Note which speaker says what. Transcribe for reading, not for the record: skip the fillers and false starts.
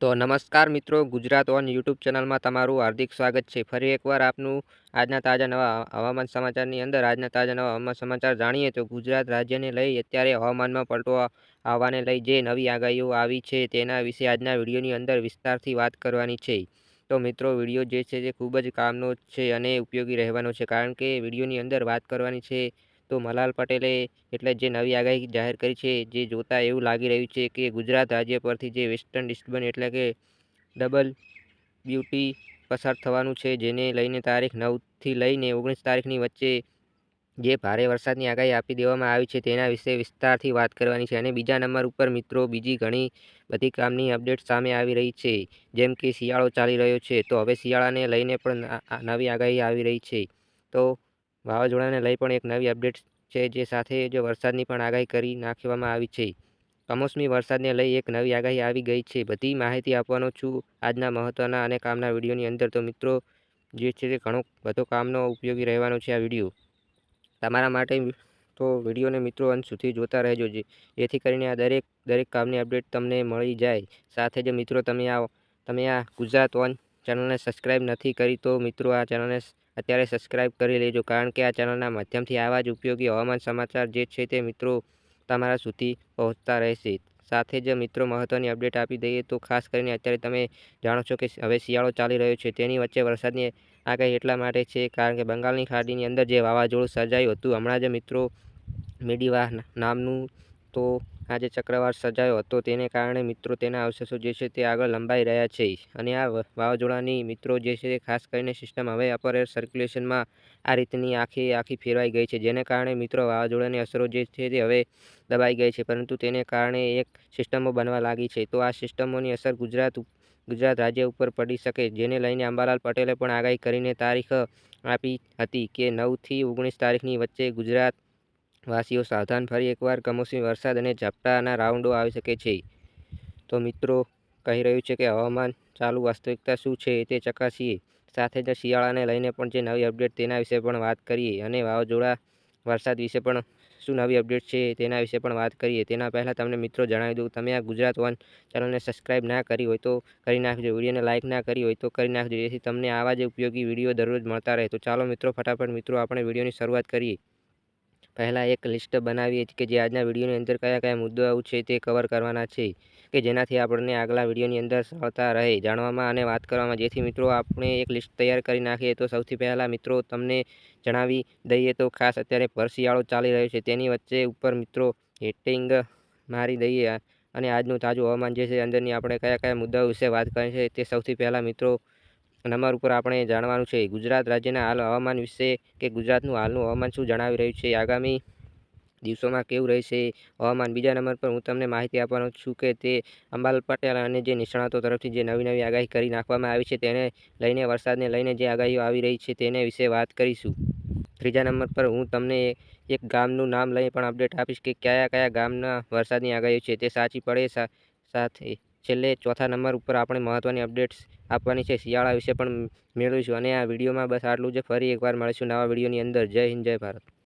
Speaker 1: તો નમસ્કાર મિત્રો, ગુજરાત ઓન યુટ્યુબ ચેનલમાં તમારું હાર્દિક સ્વાગત છે. ફરી એકવાર આપનું આજના તાજા નવા હવામાન સમાચારની અંદર આજના તાજા નવા હવામાન સમાચાર જાણીએ તો ગુજરાત રાજ્યને લઈ અત્યારે હવામાનમાં પલટો આવવાને લઈ જે નવી આગાહીઓ આવી છે તેના વિશે આજના વિડીયોની અંદર વિસ્તારથી વાત કરવાની છે. તો મિત્રો, વિડીયો જે છે તે ખૂબ જ કામનો છે અને ઉપયોગી રહેવાનો છે, કારણ કે વિડીયોની અંદર વાત કરવાની છે તો મલાલ પટેલે એટલે જે નવી આગાહી જાહેર કરી છે, જે જોતા એવું લાગી રહ્યું છે કે ગુજરાત રાજ્ય પરથી જે વેસ્ટર્ન ડિસ્ટર્બન્સ એટલે કે ડબલ બ્યુટી પસાર થવાનું છે, જેને લઈને તારીખ 9થી લઈને 19 તારીખની વચ્ચે જે ભારે વરસાદની આગાહી આપી દેવામાં આવી છે તેના વિશે વિસ્તારથી વાત કરવાની છે. અને બીજા નંબર ઉપર મિત્રો, બીજી ઘણી બધી કામની અપડેટ સામે આવી રહી છે, જેમ કે શિયાળો ચાલી રહ્યો છે તો હવે શિયાળાને લઈને પણ નવી આગાહી આવી રહી છે. તો વાવાઝોડાને લઈ પણ એક નવી અપડેટ છે, જે સાથે જો વરસાદની પણ આગાહી કરી નાખવામાં આવી છે. કમોસમી વરસાદને લઈ એક નવી આગાહી આવી ગઈ છે. બધી માહિતી આપવાનો છું આજના મહત્વના અને કામના વિડીયોની અંદર. તો મિત્રો, જે છે તે ઘણો બધો કામનો ઉપયોગી રહેવાનો છે આ વિડીયો તમારા માટે. તો વિડીયોને મિત્રો અંત સુધી જોતા રહેજો, જેથી કરીને આ દરેક કામની અપડેટ તમને મળી જાય. સાથે જ મિત્રો, તમે આ ગુજરાત ઓન ચેનલને સબસ્ક્રાઈબ નથી કરી તો મિત્રો આ ચેનલને અત્યારે સબસ્ક્રાઈબ કરી લેજો, કારણ કે આ ચેનલના માધ્યમથી આવા જ ઉપયોગી હવામાન સમાચાર જે છે તે મિત્રો તમારા સુધી પહોંચતા રહેશે. સાથે જ મિત્રો, મહત્વની અપડેટ આપી દઈએ તો ખાસ કરીને અત્યારે તમે જાણો છો કે હવે શિયાળો ચાલી રહ્યો છે, તેની વચ્ચે વરસાદની આગાહી એટલા માટે છે કારણ કે બંગાળની ખાડીની અંદર જે વાવાઝોડું સર્જાયું હતું હમણાં જ મિત્રો, મેડીવાહ નામનું, તો આ જે ચક્રવાત સર્જાયો હતો તેને કારણે મિત્રો તેના અવશેષો જે છે તે આગળ લંબાઈ રહ્યા છે. અને આ વાવાઝોડાની મિત્રો જે છે તે ખાસ કરીને સિસ્ટમ હવે અપર એર સર્ક્યુલેશનમાં આ રીતની આખી ફેરવાઈ ગઈ છે, જેને કારણે મિત્રો વાવાઝોડાની અસરો જે છે તે હવે દબાઈ ગઈ છે, પરંતુ તેને કારણે એક સિસ્ટમો બનવા લાગી છે. તો આ સિસ્ટમોની અસર ગુજરાત રાજ્ય ઉપર પડી શકે, જેને લઈને અંબાલાલ પટેલે પણ આગાહી કરીને તારીખ આપી હતી કે 9થી 19 તારીખની વચ્ચે ગુજરાત વાસીઓ સાવધાન, ફરી એકવાર કમોસમી વરસાદ અને ઝાપટાના રાઉન્ડો આવી શકે છે. તો મિત્રો, કહી રહ્યું છે કે હવામાન ચાલુ વાસ્તવિકતા શું છે તે ચકાસીએ. સાથે જ શિયાળાને લઈને પણ જે નવી અપડેટ તેના વિશે પણ વાત કરીએ, અને વાવાઝોડા વરસાદ વિશે પણ શું નવી અપડેટ છે તેના વિશે પણ વાત કરીએ. તેના પહેલાં તમને મિત્રો જણાવી દઉં, તમે આ ગુજરાત વન ચેનલને સબસ્ક્રાઈબ ના કરી હોય તો કરી નાખજો, વિડીયોને લાઇક ના કરી હોય તો કરી નાખજો, જેથી તમને આવા જ ઉપયોગી વિડીયો દરરોજ મળતા રહે. તો ચાલો મિત્રો, ફટાફટ મિત્રો આપણે વિડીયોની શરૂઆત કરીએ. પહેલાં એક લિસ્ટ બનાવીએ કે જે આજના વિડીયોની અંદર કયા કયા મુદ્દાઓ છે તે કવર કરવાના છે, કે જેનાથી આપણને આગલા વિડીયોની અંદર સરળતા રહે જાણવામાં અને વાત કરવામાં. જેથી મિત્રો આપણે એક લિસ્ટ તૈયાર કરી નાખીએ. તો સૌથી પહેલાં મિત્રો તમને જણાવી દઈએ તો ખાસ અત્યારે ભર શિયાળો ચાલી રહ્યો છે, તેની વચ્ચે ઉપર મિત્રો હેટિંગ મારી દઈએ અને આજનું તાજું હવામાન જે છે અંદરની આપણે કયા કયા મુદ્દાઓ વિશે વાત કરી છે તે સૌથી પહેલાં મિત્રો નંબર ઉપર આપણે જાણવાનું છે ગુજરાત રાજ્યના હાલ હવામાન વિશે, કે ગુજરાતનું હાલનું હવામાન શું જણાવી રહ્યું છે, આગામી દિવસોમાં કેવું રહેશે હવામાન. બીજા નંબર પર હું તમને માહિતી આપવાનો છું કે તે અંબાલાલ પટેલ અને જે નિષ્ણાતો તરફથી જે નવી આગાહી કરી નાખવામાં આવી છે તેને લઈને, વરસાદને લઈને જે આગાહીઓ આવી રહી છે તેને વિશે વાત કરીશું. ત્રીજા નંબર પર હું તમને એક ગામનું નામ લઈ પણ અપડેટ આપીશ કે કયા કયા ગામના વરસાદની આગાહીઓ છે તે સાચી પડે. સાથે છેલ્લે ચોથા નંબર ઉપર આપણે મહત્વની અપડેટ્સ આપવાની છે શિયાળા વિશે પણ મેળવીશું. અને આ વિડીયોમાં બસ આટલું જ. ફરી એકવાર મળીશું નવા વિડીયોની અંદર. જય હિન્દ, જય ભારત.